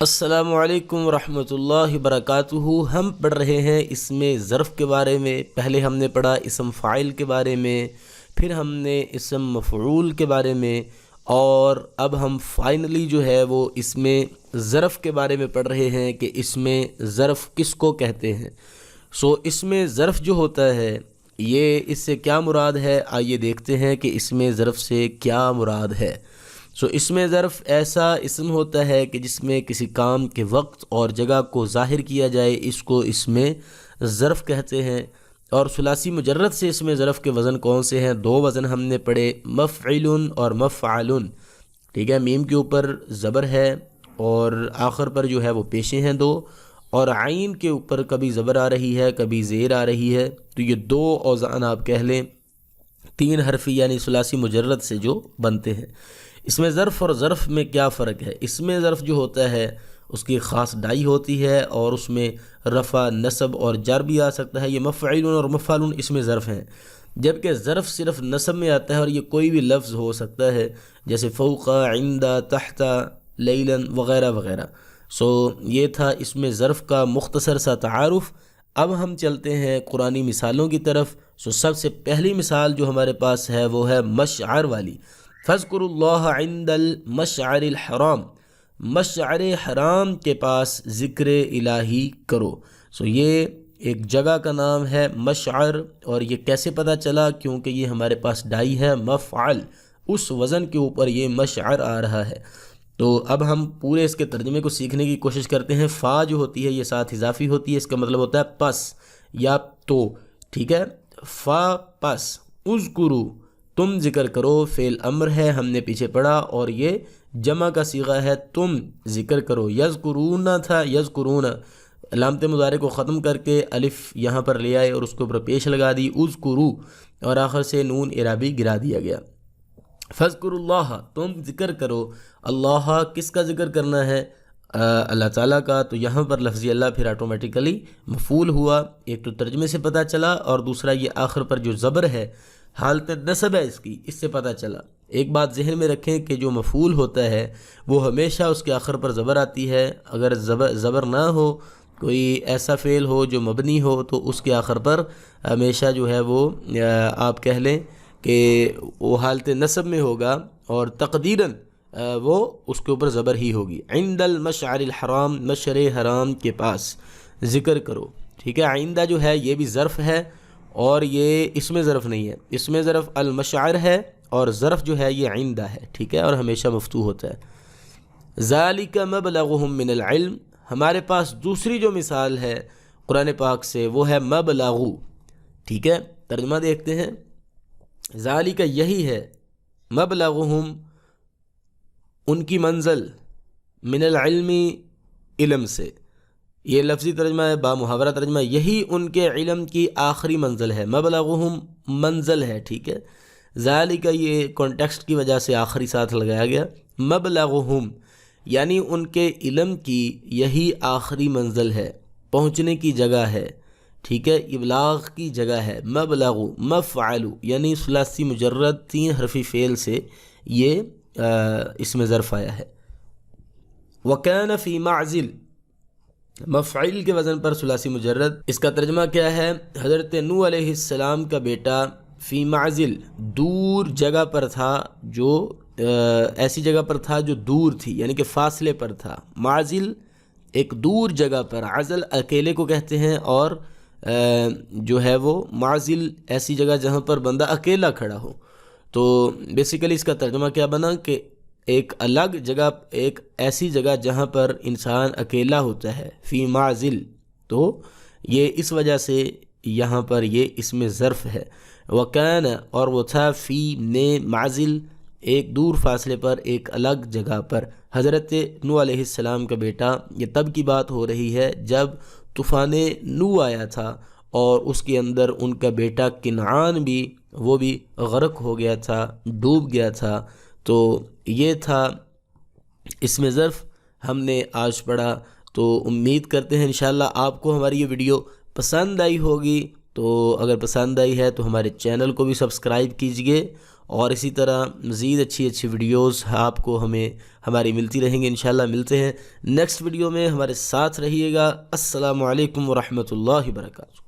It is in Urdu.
السلام علیکم ورحمۃ اللہ وبرکاتہ۔ ہم پڑھ رہے ہیں اسم ظرف کے بارے میں۔ پہلے ہم نے پڑھا اسم فاعل کے بارے میں، پھر ہم نے اسم مفعول کے بارے میں، اور اب ہم فائنلی جو ہے وہ اسم ظرف کے بارے میں پڑھ رہے ہیں کہ اسم ظرف کس کو کہتے ہیں۔ اسم ظرف جو ہوتا ہے یہ اس سے کیا مراد ہے، آئیے دیکھتے ہیں کہ اسم ظرف سے کیا مراد ہے۔ اسم ظرف ایسا اسم ہوتا ہے کہ جس میں کسی کام کے وقت اور جگہ کو ظاہر کیا جائے، اس کو اسم ظرف کہتے ہیں۔ اور ثلاثی مجرد سے اسم ظرف کے وزن کون سے ہیں؟ دو وزن ہم نے پڑھے، مفعل اور مفعل۔ ٹھیک ہے، میم کے اوپر زبر ہے اور آخر پر جو ہے وہ پیشے ہیں دو، اور عین کے اوپر کبھی زبر آ رہی ہے کبھی زیر آ رہی ہے، تو یہ دو اوزان آپ کہہ لیں، تین حرفی یعنی ثلاثی مجرد سے جو بنتے ہیں۔ اس میں ظرف اور ظرف میں کیا فرق ہے؟ اس میں ظرف جو ہوتا ہے اس کی خاص ڈائی ہوتی ہے اور اس میں رفع، نصب اور جر بھی آ سکتا ہے۔ یہ مفعول اور مفعول اس میں ظرف ہیں، جبکہ ظرف صرف نصب میں آتا ہے اور یہ کوئی بھی لفظ ہو سکتا ہے، جیسے فوق، عند، تحت، لیلا وغیرہ وغیرہ۔ یہ تھا اس میں ظرف کا مختصر سا تعارف۔ اب ہم چلتے ہیں قرآنی مثالوں کی طرف۔ سب سے پہلی مثال جو ہمارے پاس ہے وہ ہے مشعر والی۔ فاذکروا اللہ عند المشعر الحرام، مشعر حرام کے پاس ذکر الہی کرو۔ یہ ایک جگہ کا نام ہے مشعر، اور یہ کیسے پتہ چلا؟ کیونکہ یہ ہمارے پاس ڈائی ہے مفعل، اس وزن کے اوپر یہ مشعر آ رہا ہے۔ تو اب ہم پورے اس کے ترجمے کو سیکھنے کی کوشش کرتے ہیں۔ فا جو ہوتی ہے یہ ساتھ اضافی ہوتی ہے، اس کا مطلب ہوتا ہے پس یا تو۔ ٹھیک ہے، فا پس، اذکرو تم ذکر کرو، فعل امر ہے ہم نے پیچھے پڑھا، اور یہ جمع کا صیغہ ہے تم ذکر کرو۔ یذکرون تھا، یذکرون، علامت مضارع کو ختم کر کے الف یہاں پر لے آئے اور اس کے اوپر پیش لگا دی، اذکرو، اور آخر سے نون اعرابی گرا دیا گیا۔ فاذکروا اللہ، تم ذکر کرو۔ اللہ کس کا ذکر کرنا ہے؟ اللہ تعالیٰ کا۔ تو یہاں پر لفظی اللہ پھر آٹومیٹیکلی مفعول ہوا۔ ایک تو ترجمے سے پتہ چلا، اور دوسرا یہ آخر پر جو زبر ہے، حالت نصب ہے اس سے پتہ چلا۔ ایک بات ذہن میں رکھیں کہ جو مفعول ہوتا ہے وہ ہمیشہ اس کے آخر پر زبر آتی ہے۔ اگر زبر نہ ہو، کوئی ایسا فعل ہو جو مبنی ہو، تو اس کے آخر پر ہمیشہ جو ہے وہ آپ کہہ لیں کہ وہ حالت نصب میں ہوگا، اور تقدیراً وہ اس کے اوپر زبر ہی ہوگی۔ عند المشعر الحرام، مشعر حرام کے پاس ذکر کرو۔ ٹھیک ہے، آئندہ جو ہے یہ بھی ظرف ہے، اور یہ اس میں ظرف نہیں ہے، اس میں ظرف المشعر ہے، اور ظرف جو ہے یہ عندہ ہے۔ ٹھیک ہے، اور ہمیشہ مفتوح ہوتا ہے۔ ذالک مبلغہم من العلم، ہمارے پاس دوسری جو مثال ہے قرآن پاک سے وہ ہے مبلغو۔ ٹھیک ہے، ترجمہ دیکھتے ہیں۔ ذالک یہی ہے، مبلغہم ان کی منزل، من العلم علم سے۔ یہ لفظی ترجمہ ہے، با محاورہ ترجمہ، یہی ان کے علم کی آخری منزل ہے۔ مبلغہم منزل ہے، ٹھیک ہے۔ ذالک یہ کانٹیکسٹ کی وجہ سے آخری ساتھ لگایا گیا۔ مبلغہم یعنی ان کے علم کی یہی آخری منزل ہے، پہنچنے کی جگہ ہے۔ ٹھیک ہے، ابلاغ کی جگہ ہے۔ مبلغ، مفعل یعنی ثلاثی مجرد تین حرفی فعل سے یہ اس میں ظرف آیا ہے۔ وَكَانَ فِي مَعْزِلٍ، مفعل کے وزن پر ثلاثی مجرد، اس کا ترجمہ کیا ہے؟ حضرت نوح علیہ السلام کا بیٹا فی معزل، دور جگہ پر تھا، جو ایسی جگہ پر تھا جو دور تھی، یعنی کہ فاصلے پر تھا۔ معزل ایک دور جگہ پر، عزل اکیلے کو کہتے ہیں، اور جو ہے وہ معزل ایسی جگہ جہاں پر بندہ اکیلا کھڑا ہو۔ تو بیسیکلی اس کا ترجمہ کیا بنا کہ ایک الگ جگہ، ایک ایسی جگہ جہاں پر انسان اکیلا ہوتا ہے، فی معزل، تو یہ اس وجہ سے یہاں پر یہ اس میں ظرف ہے۔ وکان، اور وہ تھا، فی نے معزل ایک دور فاصلے پر، ایک الگ جگہ پر۔ حضرت نوح علیہ السلام کا بیٹا، یہ تب کی بات ہو رہی ہے جب طوفان نوح آیا تھا، اور اس کے اندر ان کا بیٹا کنعان بھی، وہ بھی غرق ہو گیا تھا، ڈوب گیا تھا۔ تو یہ تھا اس میں ظرف ہم نے آج پڑھا۔ تو امید کرتے ہیں انشاءاللہ آپ کو ہماری یہ ویڈیو پسند آئی ہوگی۔ تو اگر پسند آئی ہے تو ہمارے چینل کو بھی سبسکرائب کیجئے، اور اسی طرح مزید اچھی ویڈیوز آپ کو ہماری ملتی رہیں گے انشاءاللہ۔ ملتے ہیں نیکسٹ ویڈیو میں، ہمارے ساتھ رہیے گا۔ السلام علیکم ورحمۃ اللہ وبرکاتہ۔